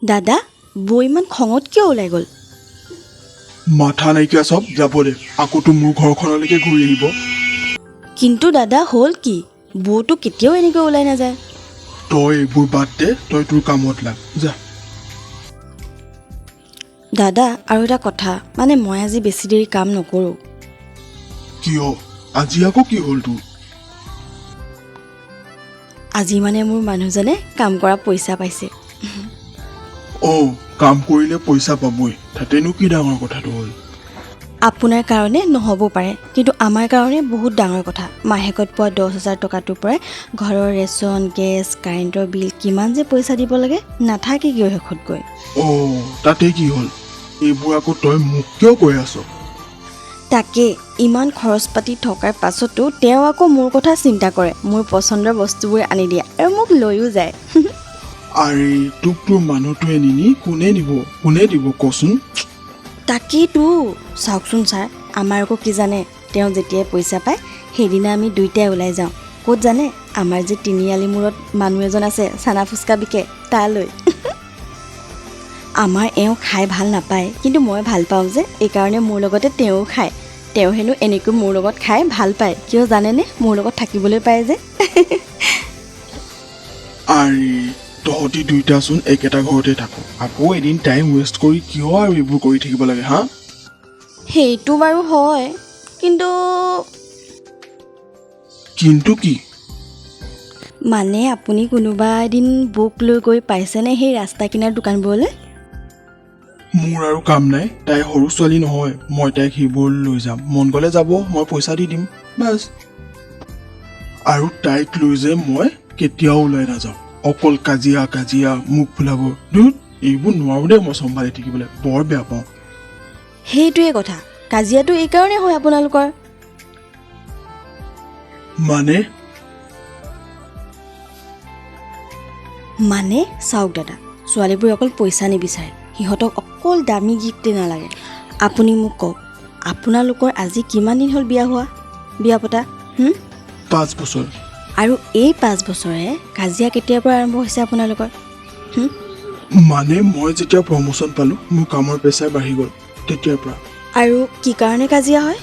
দাদা বৌ ইমান খঙত কিয় ওলাই গ'ল? মাথা নাইকিয়া চব যাব দে আকৌতো মোৰ ঘৰখনলৈকে ঘূৰি আহিব কিন্তু দাদা হ'ল কি? বৌটো কেতিয়াও এনেকৈ ওলাই নাযায়। তই এইবোৰ বাদ দে তই তোৰ কামত লাগ যা দাদা আৰু এটা কথা মানে মই আজি বেছি দেৰি কাম নকৰোঁ। কিয় আজি আকৌ কি হ'ল তোৰ আজি মানে মোৰ মানুহজনে কাম কৰা পইচা পাইছে। কাম কৰিলে পইচা পাবই তাতেনো কি ডাঙৰ কথাটো হ'ল আপোনাৰ কাৰণে নহ'ব পাৰে কিন্তু আমাৰ কাৰণে বহুত ডাঙৰ কথা। মাহেকত পোৱা 10,000 টকাটোৰ পৰাই ঘৰৰ ৰেচন গেছ কাৰেণ্টৰ বিল কিমান যে পইচা দিব লাগে নাথাকে কিয় শেষত গৈ। তাতে কি হ'ল এইবোৰ আকৌ তই মোক কিয় কৈ আছ তাকে ইমান খৰচ পাতি থকাৰ পাছতো তেওঁ আকৌ মোৰ কথা চিন্তা কৰে, মোৰ পচন্দৰ বস্তুবোৰ আনি দিয়ে আৰু মোক লৈও যায়। আৰে তোক তোৰ মানুহটোৱে নিনি কোনে দিব কচোন তাকেইতো চাওকচোন ছাৰ, আমাৰ আকৌ কি জানে, তেওঁ যেতিয়াই পইচা পায় সেইদিনা আমি দুইটাই ওলাই যাওঁ। ক'ত জানে? আমাৰ যে তিনিআলি মূৰত মানুহ এজন আছে চানা ফুচকা বিকে তালৈ। আমাৰ এওঁ খাই ভাল নাপায় কিন্তু মই ভাল পাওঁ যে এইকাৰণে মোৰ লগতে তেওঁ খায়। তেওঁ হেনো এনেকৈ মোৰ লগত খাই ভাল পায়, কিয় জানেনে? মোৰ লগত থাকিবলৈ পায় যে। আৰে তহঁতি দুইটাচোন একেটা ঘৰতে থাকো আকৌ এদিন টাইম ৱেষ্ট কৰি কিয় আৰু এইবোৰ কৰি থাকিব লাগে হা সেইটো বাৰু হয় কিন্তু কি মানে আপুনি কোনোবা এদিন বৌক লৈ গৈ পাইছেনে সেই ৰাস্তা কিনাৰ দোকানবোৰলৈ? মোৰ আৰু কাম নাই তাই সৰু ছোৱালী নহয় মই তাইক সেইবোৰ লৈ যাম মন গ'লে যাব মই পইচা দি দিম বাছ আৰু তাইক লৈ যে মই কেতিয়াও ওলাই নাযাওঁ অকল কাজিয়া মুখ ফুলাব এইবোৰ নোৱাৰো দেই মই চম্ভালি থাকিবলৈ বৰ বেয়া পাওঁ সেইটোৱে কথা, কাজিয়াটো এইকাৰণে হয় আপোনালোকৰ। মানে চাওক দাদা, ছোৱালীবোৰে অকল পইচা নিবিচাৰে, সিহঁতক অকল দামী গিফ্টে নালাগে। আপুনি মোক কওক, আপোনালোকৰ আজি কিমান দিন হ'ল বিয়া পতা? 5 বছৰ আৰু এই 5 বছৰে কাজিয়া কেতিয়াৰ পৰা আৰম্ভ হৈছে আপোনালোকৰ? মানে মই যেতিয়া প্ৰমোশ্যন পালোঁ মোৰ কামৰ প্ৰেছাৰ বাঢ়ি গ'ল তেতিয়াৰ পৰা। আৰু কি কাৰণে কাজিয়া হয়?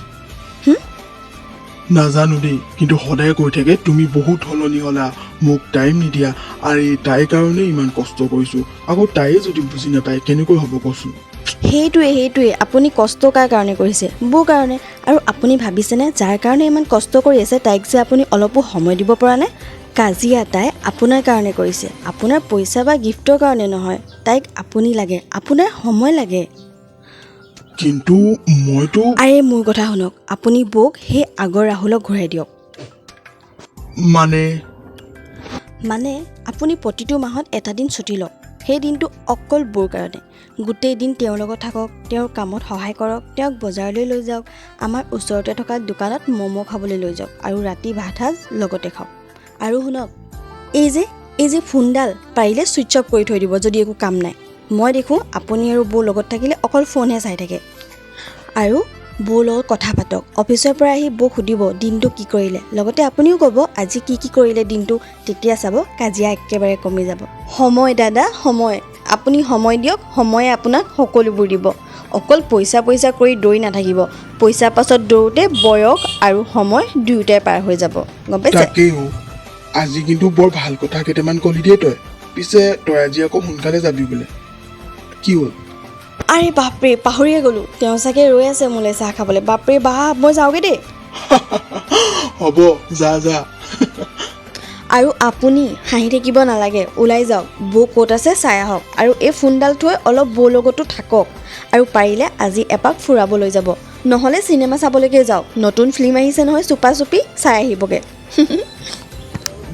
নাজানো দেই কিন্তু সদায় কৈ থাকে তুমি বহুত সলনি হ'লা মোক টাইম নিদিয়া আৰু তাইৰ কাৰণে ইমান কষ্ট কৰিছোঁ আকৌ তাইয়ে যদি বুজি নাপায় কেনেকৈ হ'ব কচোন সেইটোৱে আপুনি কষ্ট কাৰ কাৰণে কৰিছে? বৌৰ কাৰণে। আৰু আপুনি ভাবিছেনে যাৰ কাৰণে ইমান কষ্ট কৰি আছে তাইক যে আপুনি অলপো সময় দিব পৰা নাই? কাজিয়া তাই আপোনাৰ কাৰণে কৰিছে, আপোনাৰ পইচা বা গিফ্টৰ কাৰণে নহয়। তাইক আপুনি লাগে, আপোনাৰ সময় লাগে। কিন্তু মইতো আৰে মোৰ কথা শুনক, আপুনি বৌক সেই আগৰ ৰাহুলক ঘূৰাই দিয়ক। মানে আপুনি প্ৰতিটো মাহত এটা দিন ছুটি লওক, সেই দিনটো অকল বৌৰ কাৰণে। গোটেই দিন তেওঁৰ লগত থাকক, তেওঁৰ কামত সহায় কৰক, তেওঁক বজাৰলৈ লৈ যাওক, আমাৰ ওচৰতে থকা দোকানত ম'ম' খাবলৈ লৈ যাওক আৰু ৰাতি ভাত সাজ লগতে খাওক। আৰু শুনক, এই যে ফোনডাল পাৰিলে ছুইচ অফ কৰি থৈ দিব যদি একো কাম নাই। মই দেখোঁ আপুনি আৰু বৌৰ লগত থাকিলে অকল ফোনহে চাই থাকে। আৰু বৌৰ লগত কথা পাতক, অফিচৰ পৰা আহি বৌক সুধিব দিনটো কি কৰিলে, লগতে আপুনিও ক'ব আজি কি কৰিলে দিনটো, তেতিয়া চাব কাজিয়া একেবাৰে কমি যাব। সময় দাদা, সময়। আপুনি সময় দিয়ক, সময়ে আপোনাক সকলোবোৰ দিব। অকল পইচা কৰি দৌৰি নাথাকিব, পইচাৰ পাছত দৌৰোঁতে বয়স আৰু সময় দুয়োটাই পাৰ হৈ যাব, গম পাইছে? তাকেই আজি কিন্তু বৰ ভাল কথা কেইটামান ক'লি দেই তই। পিছে তই আজি আকৌ সোনকালে যাবি বোলে, কি হ'ল? আৰে বাপৰে পাহৰিয়ে গ'লোঁ, তেওঁ চাগে ৰৈ আছে মোলৈ চাহ খাবলৈ। বাপৰে বাপ, মই যাওঁগৈ দেই। হ'ব যা আৰু আপুনি হাঁহি থাকিব নালাগে, ওলাই যাওক, বৌ ক'ত আছে চাই আহক। আৰু এই ফোনডাল থৈ অলপ বৌৰ লগতো থাকক আৰু পাৰিলে আজি এপাক ফুৰাবলৈ যাব, নহ'লে চিনেমা চাবলৈকে যাওক। নতুন ফিল্ম আহিছে নহয় চুপা চুপি, চাই আহিবগৈ।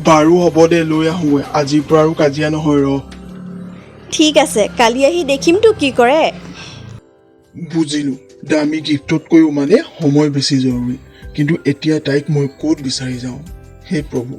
বাৰু হ'ব দে লৈ আহোঁগৈ, আজিৰ পৰা আৰু কাজিয়া নহয় ৰ। ঠিক আছে, কালি আহি দেখিমতো কি কৰে। বুজিলোঁ, দামী গিফ্টতকৈও মানে সময় বেছি জৰুৰী। কিন্তু এতিয়া তাইক মই ক'ত বিচাৰি যাওঁ হে প্ৰভু।